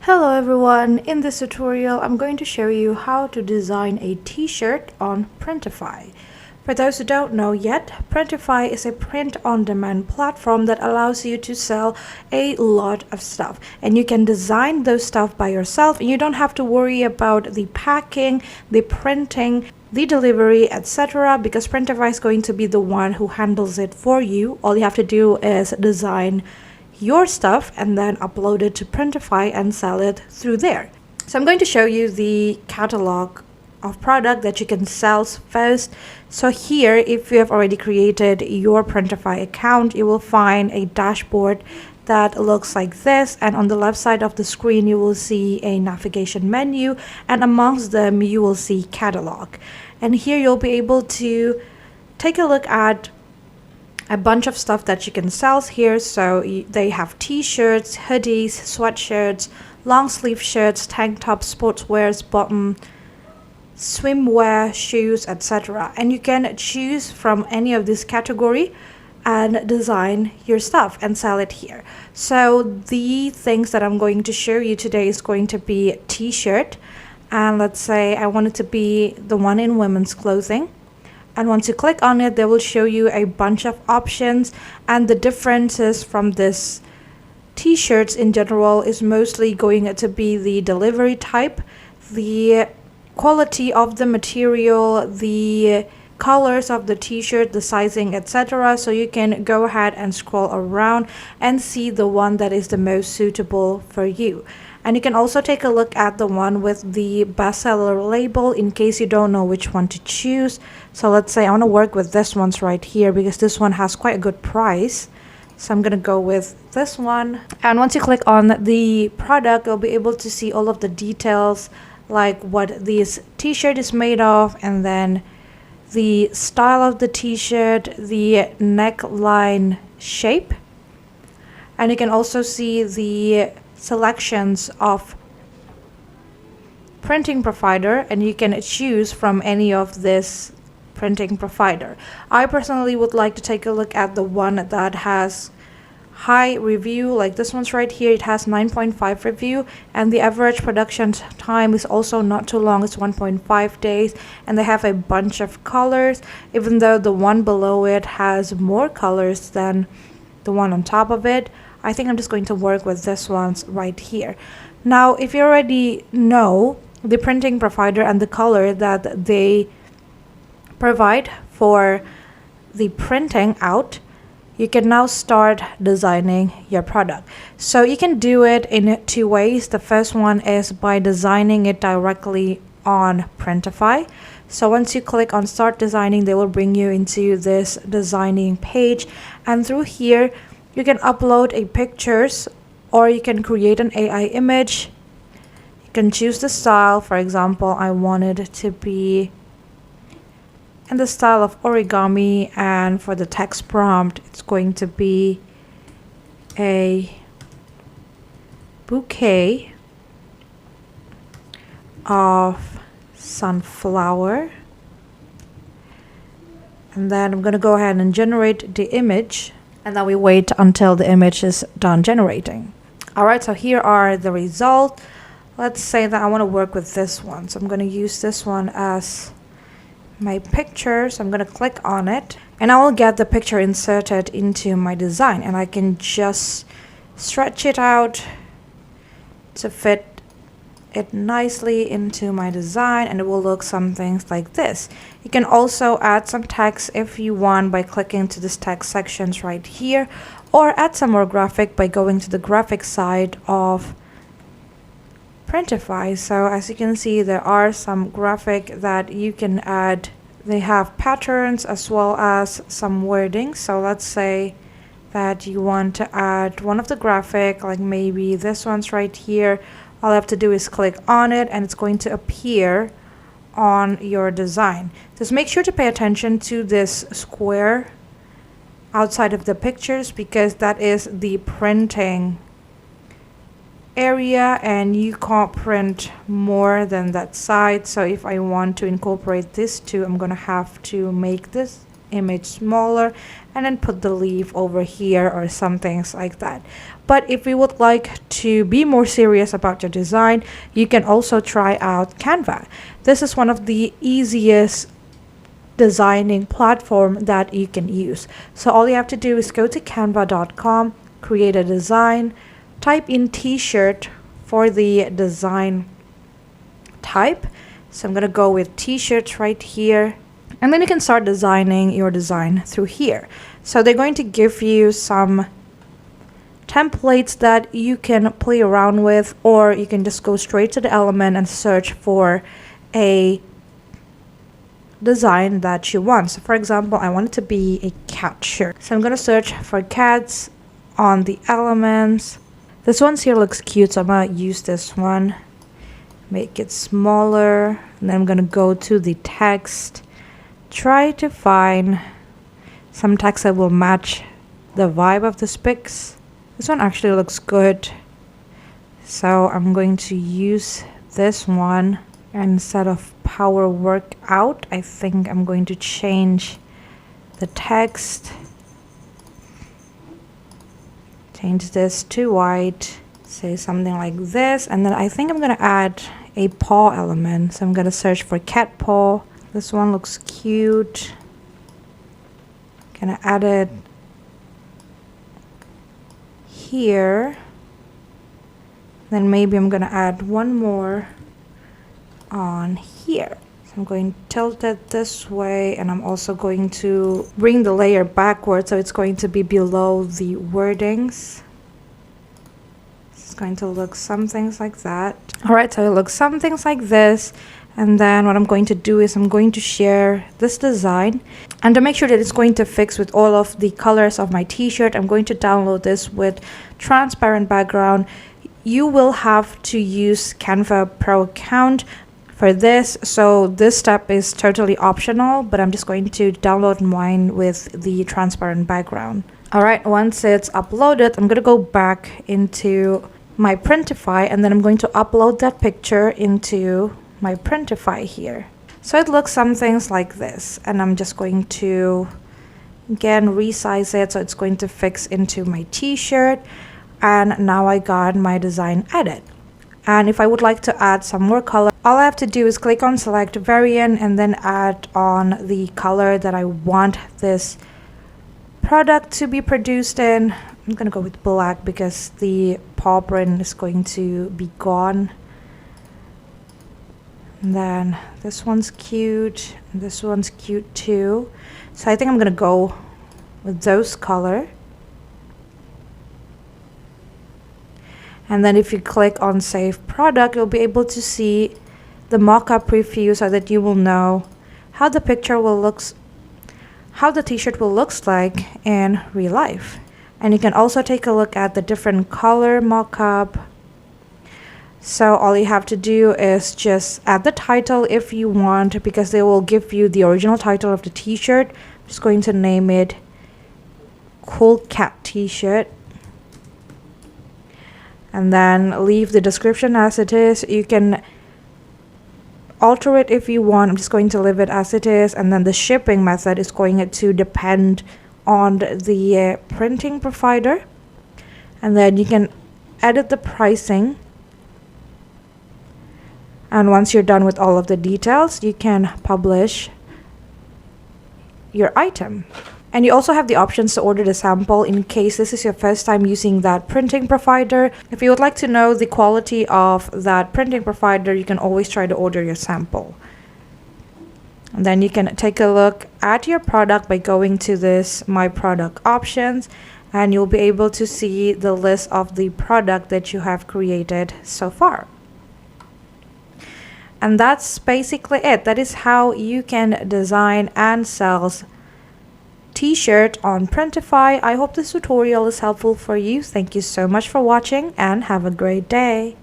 Hello everyone, in this tutorial I'm going to show you how to design a t-shirt on Printify. For those who don't know yet, Printify is a print-on-demand platform that allows you to sell a lot of stuff, and you can design those stuff by yourself and you don't have to worry about the packing, the printing, the delivery, etc. because Printify is going to be the one who handles it for you. All you have to do is design your stuff and then upload it to Printify and sell it through there. So I'm going to show you the catalog of product that you can sell first. So here, if you have already created your Printify account, you will find a dashboard that looks like this, and on the left side of the screen you will see a navigation menu, and amongst them you will see catalog. And here you'll be able to take a look at a bunch of stuff that you can sell here. So they have t-shirts, hoodies, sweatshirts, long sleeve shirts, tank tops, sportswears, bottom, swimwear, shoes, etc. And you can choose from any of this category and design your stuff and sell it here. So the things that I'm going to show you today is going to be t-shirt, and let's say I want it to be the one in women's clothing. And once you click on it, they will show you a bunch of options, and the differences from this t-shirts in general is mostly going to be the delivery type, the quality of the material, the colors of the t-shirt, the sizing, etc. So you can go ahead and scroll around and see the one that is the most suitable for you. And you can also take a look at the one with the bestseller label in case you don't know which one to choose. So let's say I want to work with this one's right here because this one has quite a good price. So I'm going to go with this one. And once you click on the product, you'll be able to see all of the details, like what this t-shirt is made of, and then the style of the t-shirt, the neckline shape. And you can also see the selections of printing provider, and you can choose from any of this printing provider. I personally would like to take a look at the one that has high review, like this one's right here. It has 9.5 review, and the average production time is also not too long. It's 1.5 days, and they have a bunch of colors, even though the one below it has more colors than the one on top of it. I think I'm just going to work with this one's right here. Now, if you already know the printing provider and the color that they provide for the printing out, you can now start designing your product. So you can do it in two ways. The first one is by designing it directly on Printify. So once you click on start designing, they will bring you into this designing page, and through here you can upload a pictures, or you can create an AI image. You can choose the style. For example, I want it to be in the style of origami, and for the text prompt it's going to be a bouquet of sunflower. And then I'm going to go ahead and generate the image, and then we wait until the image is done generating. Alright, so here are the results. Let's say that I want to work with this one. So I'm going to use this one as my picture. So I'm going to click on it, and I will get the picture inserted into my design, and I can just stretch it out to fit it nicely into my design, and it will look something like this. You can also add some text if you want by clicking to this text sections right here, or add some more graphic by going to the graphic side of Printify. So as you can see, there are some graphic that you can add. They have patterns as well as some wording. So let's say that you want to add one of the graphic, like maybe this one's right here. All I have to do is click on it, and it's going to appear on your design. Just make sure to pay attention to this square outside of the pictures, because that is the printing area, and you can't print more than that side. So if I want to incorporate this too, I'm gonna have to make this image smaller and then put the leaf over here or some things like that. But if you would like to be more serious about your design, you can also try out Canva. This is one of the easiest designing platform that you can use. So all you have to do is go to canva.com, create a design, type in t-shirt for the design type. So I'm gonna go with t-shirts right here, and then you can start designing your design through here. So they're going to give you some templates that you can play around with, or you can just go straight to the element and search for a design that you want. So for example, I want it to be a cat shirt. So I'm gonna search for cats on the elements. This one here looks cute, so I'm gonna use this one. Make it smaller, and then I'm gonna go to the text. Try to find some text that will match the vibe of the pics. This one actually looks good, so I'm going to use this one. And instead of power workout, I think I'm going to change the text. Change this to white. Say something like this, and then I think I'm gonna add a paw element. So I'm gonna search for cat paw. This one looks cute. Gonna add it here. Then maybe I'm gonna add one more on here. So I'm going to tilt it this way, and I'm also going to bring the layer backwards so it's going to be below the wordings. It's going to look some things like that. Alright, so it looks some things like this. And then what I'm going to do is I'm going to share this design, and to make sure that it's going to fix with all of the colors of my t-shirt, I'm going to download this with transparent background. You will have to use Canva Pro account for this, so this step is totally optional, but I'm just going to download mine with the transparent background. Alright, once it's uploaded, I'm gonna go back into my Printify, and then I'm going to upload that picture into my Printify here. So it looks some things like this, and I'm just going to again resize it so it's going to fix into my t-shirt, and now I got my design edit. And if I would like to add some more color, all I have to do is click on select variant and then add on the color that I want this product to be produced in. I'm gonna go with black because the paw print is going to be gone. And then this one's cute, and this one's cute too. So I think I'm gonna go with those color. And then if you click on save product, you'll be able to see the mock-up preview so that you will know how the picture will looks, how the t-shirt will looks like in real life. And you can also take a look at the different color mock-up. So all you have to do is just add the title if you want, because they will give you the original title of the t-shirt. I'm just going to name it Cool Cat T-shirt. And then leave the description as it is. You can alter it if you want. I'm just going to leave it as it is, and then the shipping method is going to depend on the printing provider. And then you can edit the pricing, and once you're done with all of the details, you can publish your item. And you also have the options to order the sample in case this is your first time using that printing provider. If you would like to know the quality of that printing provider, you can always try to order your sample. And then you can take a look at your product by going to this My Product options, and you'll be able to see the list of the product that you have created so far. And that's basically it. That is how you can design and sell t-shirt on Printify. I hope this tutorial is helpful for you. Thank you so much for watching, and have a great day.